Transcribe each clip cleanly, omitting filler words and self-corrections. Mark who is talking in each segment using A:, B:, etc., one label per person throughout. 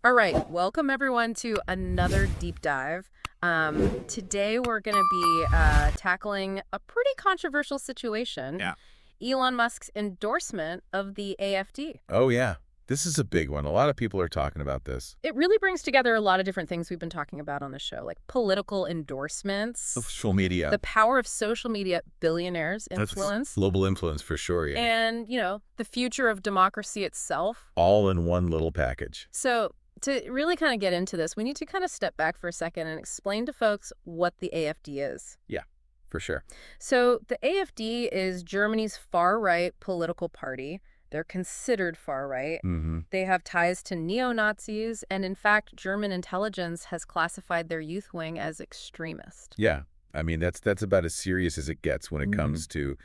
A: All right, welcome everyone to another deep dive. Today we're going to be tackling a pretty controversial situation.
B: Yeah.
A: Elon Musk's endorsement of the AfD.
B: Oh, yeah. This is a big one. A lot of people are talking about this.
A: It really brings together a lot of different things we've been talking about on the show, like political endorsements,
B: Social media.
A: the power of social media, billionaires'
B: That's
A: influence,
B: global influence for sure, yeah.
A: and, the future of democracy itself.
B: All in one little package.
A: So to really kind of get into this, we need to kind of step back for a second and explain to folks what the AfD is.
B: Yeah, for sure.
A: So the AfD is Germany's far-right political party. They're considered far-right.
B: Mm-hmm.
A: They have ties to neo-Nazis, and in fact, German intelligence has classified their youth wing as extremist.
B: Yeah. I mean, that's about as serious as it gets when it comes to,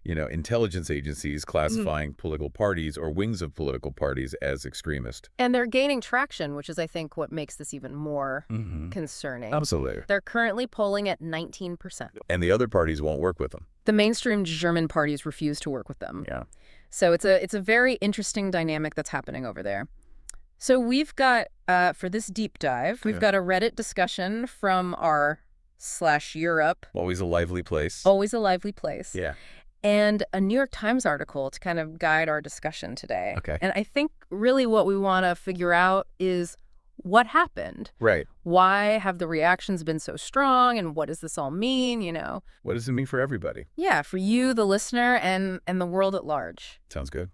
B: intelligence agencies classifying political parties or wings of political parties as extremist.
A: And they're gaining traction, which is, I think, what makes this even more concerning.
B: Absolutely.
A: They're currently polling at 19%.
B: And the other parties won't work with them.
A: The mainstream German parties refuse to work with them.
B: Yeah.
A: So it's a very interesting dynamic that's happening over there. So we've got, for this deep dive, we've got a Reddit discussion from r/Europe.
B: Always a lively place.
A: Always a lively place.
B: Yeah.
A: And a New York Times article to kind of guide our discussion today.
B: Okay.
A: And I think really what we want to figure out is what happened.
B: Right.
A: Why have the reactions been so strong, and what does this all mean,
B: What does it mean for everybody?
A: Yeah, for you, the listener, and the world at large.
B: Sounds good.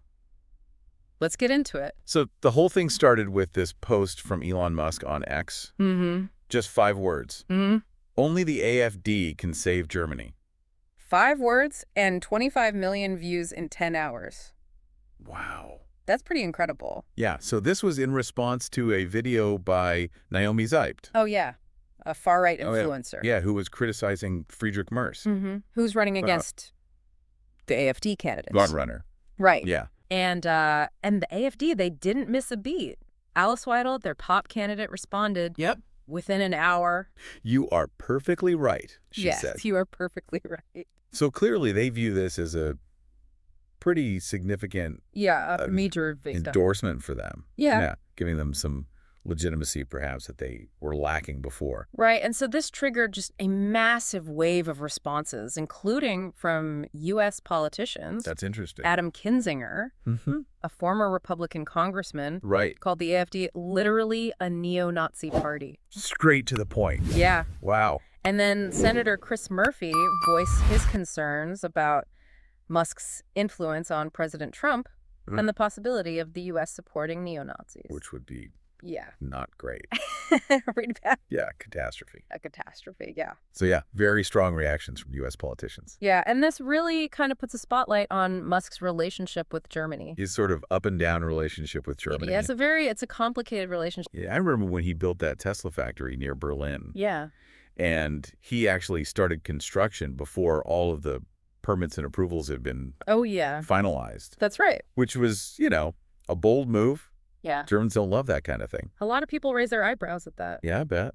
A: Let's get into it.
B: So the whole thing started with this post from Elon Musk on X. Just 5 words. Only the AfD can save Germany.
A: 5 words and 25 million views in 10 hours.
B: Wow.
A: That's pretty incredible.
B: Yeah, so this was in response to a video by Naomi Zeibt.
A: Oh, yeah. A far-right influencer.
B: Yeah, who was criticizing Friedrich Merz.
A: Who's running against the AfD candidates.
B: Frontrunner.
A: Right.
B: Yeah.
A: And the AfD, they didn't miss a beat. Alice Weidel, their top candidate, responded.
B: Yep.
A: Within an hour.
B: You are perfectly right, she said.
A: Yes, you are perfectly right.
B: So clearly they view this as a pretty significant
A: a major
B: endorsement for them.
A: Yeah.
B: Giving them some legitimacy perhaps that they were lacking before.
A: Right, and so this triggered just a massive wave of responses, including from U.S. politicians.
B: That's interesting.
A: Adam Kinzinger, a former Republican congressman, called the AfD literally a neo-Nazi party.
B: Straight to the point.
A: Yeah.
B: Wow.
A: And then Senator Chris Murphy voiced his concerns about Musk's influence on President Trump and the possibility of the U.S. supporting neo-Nazis.
B: Which would be not great.
A: Pretty bad.
B: Yeah, catastrophe.
A: A catastrophe, yeah.
B: So yeah, very strong reactions from U.S. politicians.
A: Yeah, and this really kind of puts a spotlight on Musk's relationship with Germany.
B: His sort of up and down relationship with Germany.
A: Yeah, it's a complicated relationship.
B: Yeah, I remember when he built that Tesla factory near Berlin.
A: Yeah.
B: And he actually started construction before all of the permits and approvals had been finalized.
A: That's right.
B: Which was, a bold move.
A: Yeah.
B: Germans don't love that kind of thing.
A: A lot of people raise their eyebrows at that.
B: Yeah, I bet.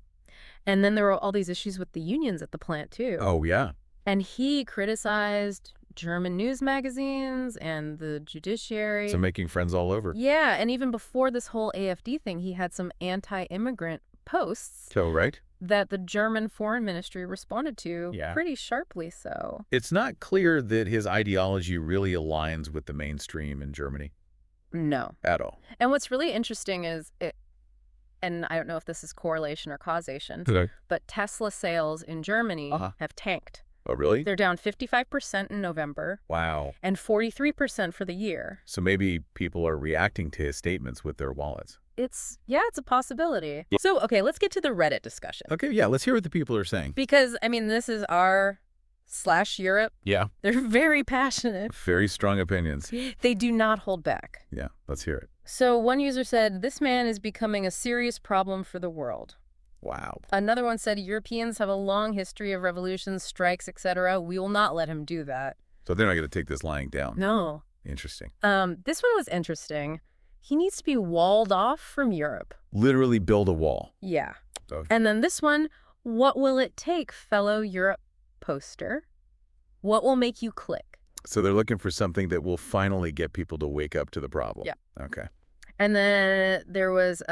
A: And then there were all these issues with the unions at the plant, too.
B: Oh, yeah.
A: And he criticized German news magazines and the judiciary.
B: So making friends all over.
A: Yeah, and even before this whole AfD thing, he had some anti-immigrant posts.
B: So, right.
A: That the German foreign ministry responded to pretty sharply so.
B: It's not clear that his ideology really aligns with the mainstream in Germany.
A: No.
B: At all.
A: And what's really interesting is, and I don't know if this is correlation or causation, but Tesla sales in Germany have tanked.
B: Oh, really?
A: They're down 55% in November.
B: Wow.
A: And 43% for the year.
B: So maybe people are reacting to his statements with their wallets.
A: It's a possibility. Yeah. So, okay, let's get to the Reddit discussion.
B: Okay, yeah, let's hear what the people are saying.
A: Because, this is r/Europe.
B: Yeah.
A: They're very passionate.
B: Very strong opinions.
A: They do not hold back.
B: Yeah, let's hear it.
A: So one user said, "This man is becoming a serious problem for the world."
B: Wow.
A: Another one said, "Europeans have a long history of revolutions, strikes, etc. We will not let him do that."
B: So they're not going to take this lying down.
A: No.
B: Interesting.
A: This one was interesting. He needs to be walled off from Europe.
B: Literally build a wall.
A: Yeah.
B: Oh.
A: And then this one, "What will it take, fellow Europe poster? What will make you click?"
B: So they're looking for something that will finally get people to wake up to the problem.
A: Yeah.
B: Okay.
A: And then there was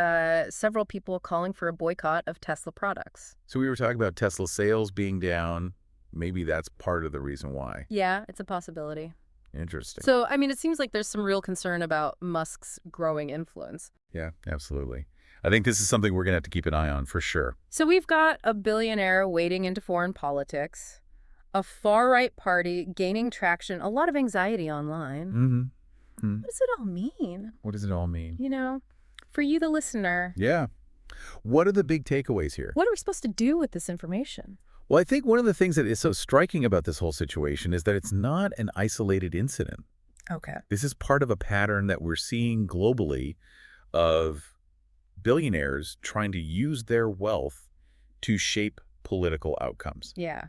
A: several people calling for a boycott of Tesla products.
B: So we were talking about Tesla sales being down. Maybe that's part of the reason why.
A: Yeah, it's a possibility.
B: Interesting.
A: So, I mean, it seems like there's some real concern about Musk's growing influence.
B: Yeah, absolutely. I think this is something we're going to have to keep an eye on for sure.
A: So we've got a billionaire wading into foreign politics, a far-right party gaining traction, a lot of anxiety online.
B: Mm-hmm.
A: What does it all mean?
B: What does it all mean?
A: You know, for you, the listener.
B: Yeah. What are the big takeaways here?
A: What are we supposed to do with this information?
B: Well, I think one of the things that is so striking about this whole situation is that it's not an isolated incident.
A: Okay.
B: This is part of a pattern that we're seeing globally of billionaires trying to use their wealth to shape political outcomes.
A: Yeah.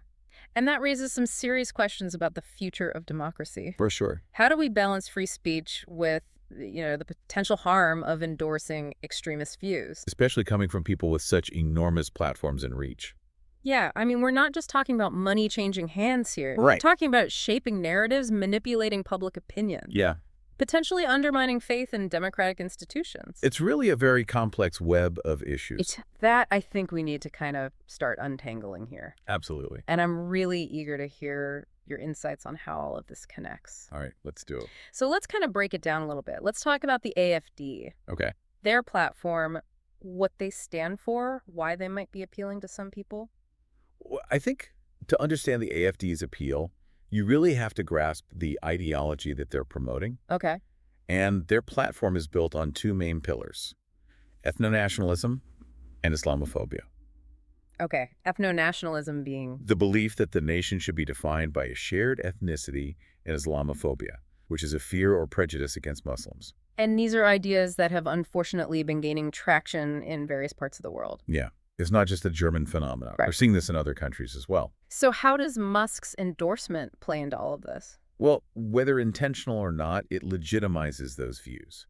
A: And that raises some serious questions about the future of democracy.
B: For sure.
A: How do we balance free speech with, the potential harm of endorsing extremist views?
B: Especially coming from people with such enormous platforms and reach.
A: Yeah, I mean, we're not just talking about money changing hands here.
B: Right.
A: We're talking about shaping narratives, manipulating public opinion.
B: Yeah.
A: Potentially undermining faith in democratic institutions.
B: It's really a very complex web of issues.
A: It's that I think we need to kind of start untangling here.
B: Absolutely.
A: And I'm really eager to hear your insights on how all of this connects.
B: All right, let's do it.
A: So let's kind of break it down a little bit. Let's talk about the AfD.
B: Okay.
A: Their platform, what they stand for, why they might be appealing to some people.
B: Well, I think to understand the AfD's appeal, you really have to grasp the ideology that they're promoting.
A: Okay.
B: And their platform is built on two main pillars: ethno-nationalism and Islamophobia.
A: Okay. Ethno-nationalism being...
B: The belief that the nation should be defined by a shared ethnicity and Islamophobia, which is a fear or prejudice against Muslims.
A: And these are ideas that have unfortunately been gaining traction in various parts of the world.
B: Yeah. It's not just a German phenomenon.
A: Right.
B: We're seeing this in other countries as well.
A: So how does Musk's endorsement play into all of this?
B: Well, whether intentional or not, it legitimizes those views,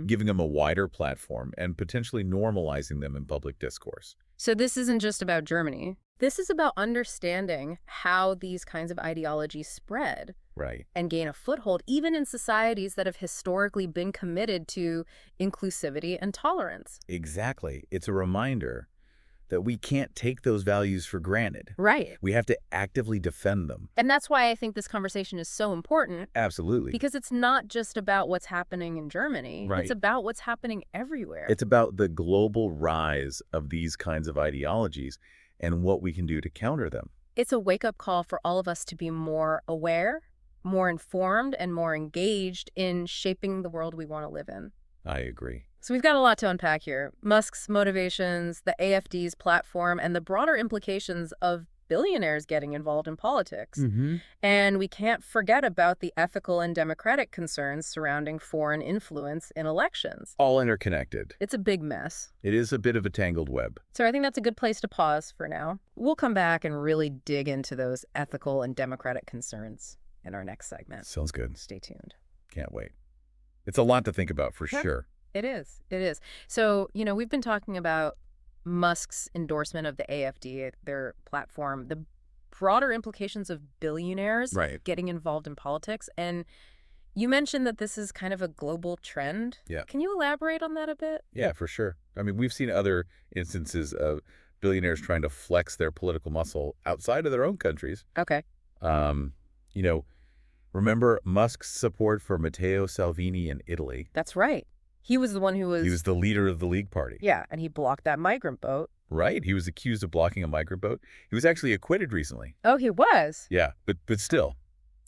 B: giving them a wider platform and potentially normalizing them in public discourse.
A: So this isn't just about Germany. This is about understanding how these kinds of ideologies spread.
B: Right.
A: And gain a foothold, even in societies that have historically been committed to inclusivity and tolerance.
B: Exactly. It's a reminder that we can't take those values for granted.
A: Right.
B: We have to actively defend them.
A: And that's why I think this conversation is so important.
B: Absolutely.
A: Because it's not just about what's happening in Germany.
B: Right.
A: It's about what's happening everywhere.
B: It's about the global rise of these kinds of ideologies and what we can do to counter them.
A: It's a wake-up call for all of us to be more aware, more informed, and more engaged in shaping the world we want to live in.
B: I agree.
A: So we've got a lot to unpack here. Musk's motivations, the AfD's platform, and the broader implications of billionaires getting involved in politics. And we can't forget about the ethical and democratic concerns surrounding foreign influence in elections.
B: All interconnected.
A: It's a big mess.
B: It is a bit of a tangled web.
A: So I think that's a good place to pause for now. We'll come back and really dig into those ethical and democratic concerns in our next segment.
B: Sounds good.
A: Stay tuned.
B: Can't wait. It's a lot to think about for
A: Sure.
B: sure.
A: It is. It is. So, we've been talking about Musk's endorsement of the AfD, their platform, the broader implications of billionaires getting involved in politics. And you mentioned that this is kind of a global trend.
B: Yeah.
A: Can you elaborate on that a bit?
B: Yeah, for sure. I mean, we've seen other instances of billionaires trying to flex their political muscle outside of their own countries.
A: Okay.
B: Remember Musk's support for Matteo Salvini in Italy?
A: That's right. He was the one who was...
B: He was the leader of the League Party.
A: Yeah, and he blocked that migrant boat.
B: Right. He was accused of blocking a migrant boat. He was actually acquitted recently.
A: Oh, he was?
B: Yeah, but still.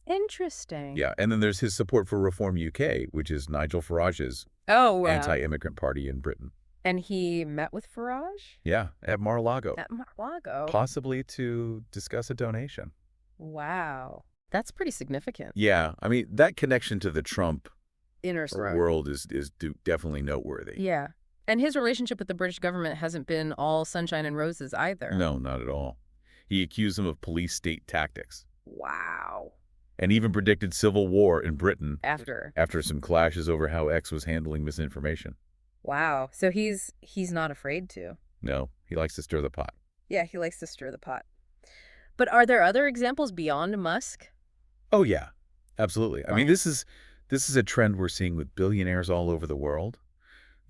A: Interesting.
B: Yeah, and then there's his support for Reform UK, which is Nigel Farage's anti-immigrant party in Britain.
A: And he met with Farage?
B: Yeah, at Mar-a-Lago.
A: At Mar-a-Lago.
B: Possibly to discuss a donation.
A: Wow. That's pretty significant.
B: Yeah, I mean, that connection to the Trump
A: inner
B: world is definitely noteworthy.
A: Yeah. And his relationship with the British government hasn't been all sunshine and roses either.
B: No, not at all. He accused them of police state tactics.
A: Wow.
B: And even predicted civil war in Britain
A: after some
B: clashes over how X was handling misinformation.
A: Wow. So he's not afraid to.
B: No, he likes to stir the pot.
A: Yeah, he likes to stir the pot. But are there other examples beyond Musk?
B: Oh, yeah, absolutely. I mean, this is a trend we're seeing with billionaires all over the world.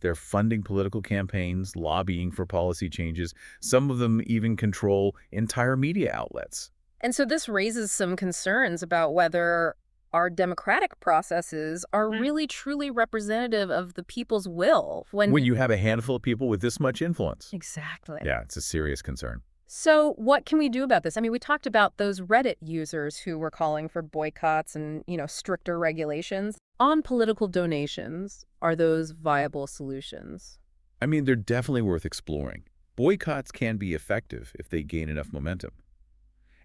B: They're funding political campaigns, lobbying for policy changes. Some of them even control entire media outlets.
A: And so this raises some concerns about whether our democratic processes are really truly representative of the people's will
B: When you have a handful of people with this much influence.
A: Exactly.
B: Yeah, it's a serious concern.
A: So what can we do about this? I mean, we talked about those Reddit users who were calling for boycotts and, stricter regulations. On political donations, are those viable solutions?
B: I mean, they're definitely worth exploring. Boycotts can be effective if they gain enough momentum.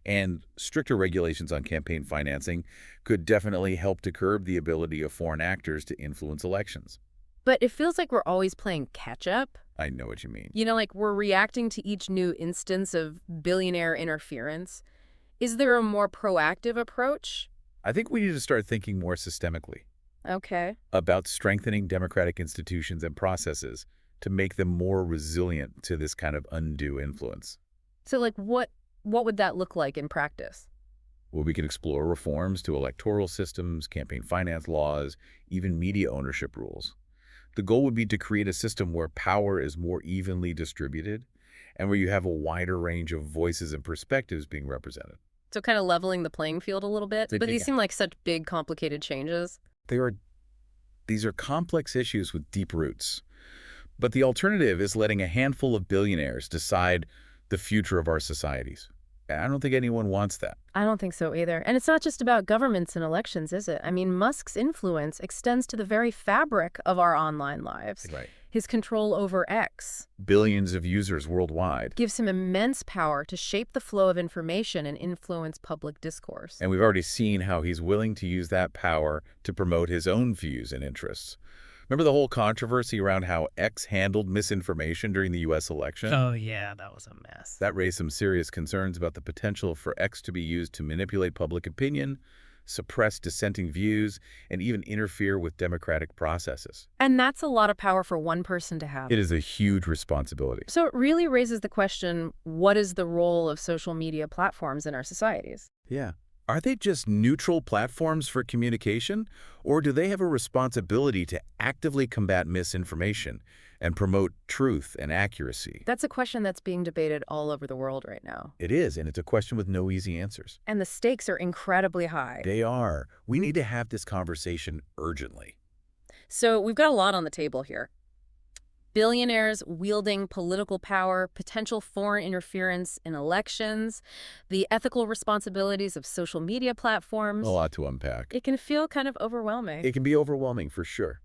B: And stricter regulations on campaign financing could definitely help to curb the ability of foreign actors to influence elections.
A: But it feels like we're always playing catch-up.
B: I know what you mean.
A: Like we're reacting to each new instance of billionaire interference. Is there a more proactive approach?
B: I think we need to start thinking more systemically
A: Okay.
B: about strengthening democratic institutions and processes to make them more resilient to this kind of undue influence.
A: So like what would that look like in practice?
B: Well, we could explore reforms to electoral systems, campaign finance laws, even media ownership rules. The goal would be to create a system where power is more evenly distributed and where you have a wider range of voices and perspectives being represented.
A: So kind of leveling the playing field a little bit. But these seem like such big, complicated changes.
B: These are complex issues with deep roots. But the alternative is letting a handful of billionaires decide the future of our societies. I don't think anyone wants that.
A: I don't think so either. And it's not just about governments and elections, is it? I mean, Musk's influence extends to the very fabric of our online lives.
B: Right.
A: His control over X
B: Billions of users worldwide.
A: gives him immense power to shape the flow of information and influence public discourse.
B: And we've already seen how he's willing to use that power to promote his own views and interests. Remember the whole controversy around how X handled misinformation during the U.S. election?
C: Oh, yeah, that was a mess.
B: That raised some serious concerns about the potential for X to be used to manipulate public opinion, suppress dissenting views, and even interfere with democratic processes.
A: And that's a lot of power for one person to have.
B: It is a huge responsibility.
A: So it really raises the question, what is the role of social media platforms in our societies?
B: Yeah. Are they just neutral platforms for communication, or do they have a responsibility to actively combat misinformation and promote truth and accuracy?
A: That's a question that's being debated all over the world right now.
B: It is, and it's a question with no easy answers.
A: And the stakes are incredibly high.
B: They are. We need to have this conversation urgently.
A: So we've got a lot on the table here. Billionaires wielding political power, potential foreign interference in elections, the ethical responsibilities of social media platforms.
B: A lot to unpack.
A: It can feel kind of overwhelming.
B: It can be overwhelming for sure.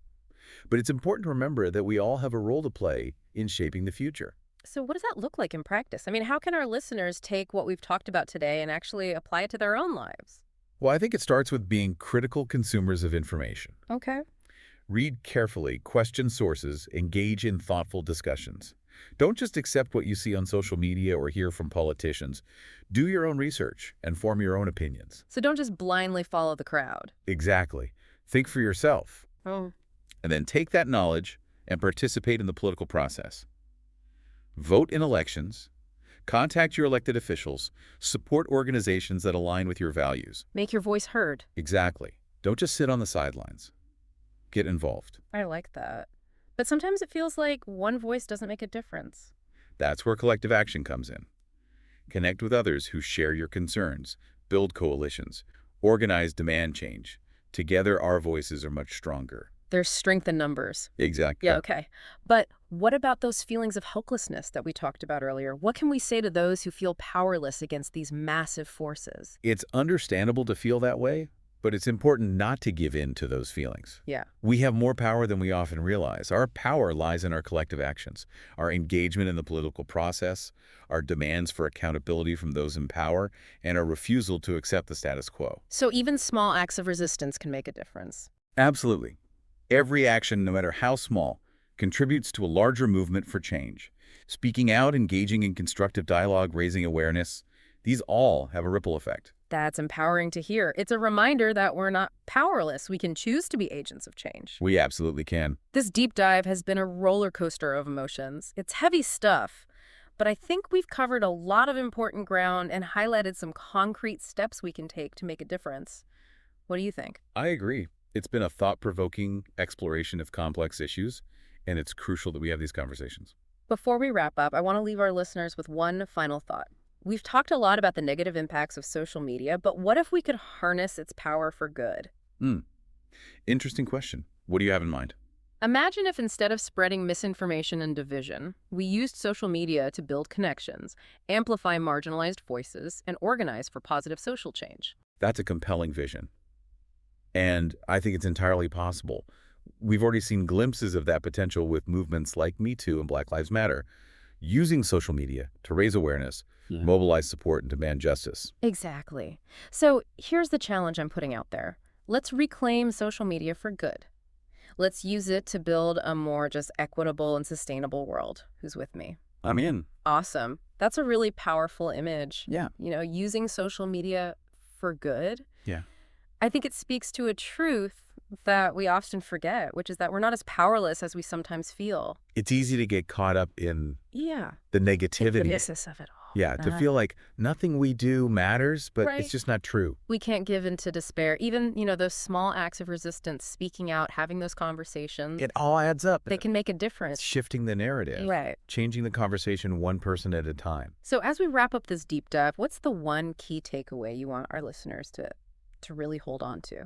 B: But it's important to remember that we all have a role to play in shaping the future.
A: So what does that look like in practice? I mean, how can our listeners take what we've talked about today and actually apply it to their own lives?
B: Well, I think it starts with being critical consumers of information.
A: Okay.
B: Read carefully, question sources, engage in thoughtful discussions. Don't just accept what you see on social media or hear from politicians. Do your own research and form your own opinions.
A: So don't just blindly follow the crowd.
B: Exactly. Think for yourself.
A: Oh.
B: And then take that knowledge and participate in the political process. Vote in elections. Contact your elected officials. Support organizations that align with your values.
A: Make your voice heard.
B: Exactly. Don't just sit on the sidelines. Get involved.
A: I like that. But sometimes it feels like one voice doesn't make a difference.
B: That's where collective action comes in. Connect with others who share your concerns, build coalitions, organize demand change. Together, our voices are much stronger.
A: There's strength in numbers.
B: Exactly.
A: Yeah, okay. But what about those feelings of hopelessness that we talked about earlier? What can we say to those who feel powerless against these massive forces?
B: It's understandable to feel that way, but it's important not to give in to those feelings.
A: Yeah.
B: We have more power than we often realize. Our power lies in our collective actions, our engagement in the political process, our demands for accountability from those in power, and our refusal to accept the status quo.
A: So even small acts of resistance can make a difference.
B: Absolutely. Every action, no matter how small, contributes to a larger movement for change. Speaking out, engaging in constructive dialogue, raising awareness, these all have a ripple effect.
A: That's empowering to hear. It's a reminder that we're not powerless. We can choose to be agents of change.
B: We absolutely can.
A: This deep dive has been a roller coaster of emotions. It's heavy stuff, but I think we've covered a lot of important ground and highlighted some concrete steps we can take to make a difference. What do you think?
B: I agree. It's been a thought-provoking exploration of complex issues, and it's crucial that we have these conversations.
A: Before we wrap up, I want to leave our listeners with one final thought. We've talked a lot about the negative impacts of social media, but what if we could harness its power for good?
B: Interesting question. What do you have in mind?
A: Imagine if instead of spreading misinformation and division, we used social media to build connections, amplify marginalized voices, and organize for positive social change.
B: That's a compelling vision. And I think it's entirely possible. We've already seen glimpses of that potential with movements like Me Too and Black Lives Matter, using social media to raise awareness, mobilize support, and demand justice.
A: Exactly. So here's the challenge I'm putting out there. Let's reclaim social media for good. Let's use it to build a more just equitable and sustainable world. Who's with me?
B: I'm in.
A: Awesome. That's a really powerful image.
B: Yeah.
A: Using social media for good.
B: Yeah.
A: I think it speaks to a truth that we often forget, which is that we're not as powerless as we sometimes feel.
B: It's easy to get caught up in
A: Yeah.
B: the
A: The
B: negativity.
A: basis of it all.
B: Yeah, to feel like nothing we do matters, but
A: Right.
B: it's just not true.
A: We can't give in to despair. Even, those small acts of resistance, speaking out, having those conversations,
B: It all adds up.
A: they can make a
B: It's
A: difference.
B: shifting the narrative.
A: Right.
B: Changing the conversation one person at a time.
A: So as we wrap up this deep dive, what's the one key takeaway you want our listeners to really hold on to?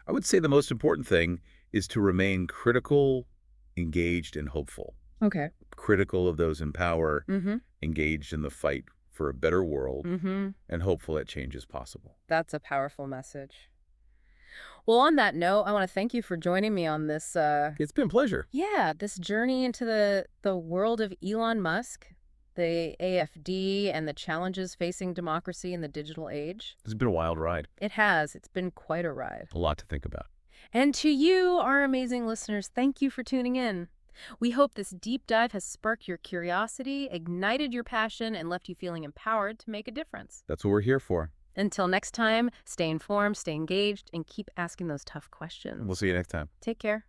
B: I would say the most important thing is to remain critical, engaged, and hopeful.
A: Okay.
B: Critical of those in power,
A: Mm-hmm.
B: engaged in the fight for a better world,
A: Mm-hmm.
B: and hopeful that change is possible.
A: That's a powerful message. Well, on that note, I want to thank you for joining me on this,
B: It's been a pleasure.
A: this journey into the world of Elon Musk, the AFD, and the challenges facing democracy in the digital age.
B: It's been a wild ride.
A: It has. It's been quite a ride.
B: A lot to think about.
A: And to you, our amazing listeners, thank you for tuning in. We hope this deep dive has sparked your curiosity, ignited your passion, and left you feeling empowered to make a difference.
B: That's what we're here for.
A: Until next time, stay informed, stay engaged, and keep asking those tough questions.
B: We'll see you next time.
A: Take care.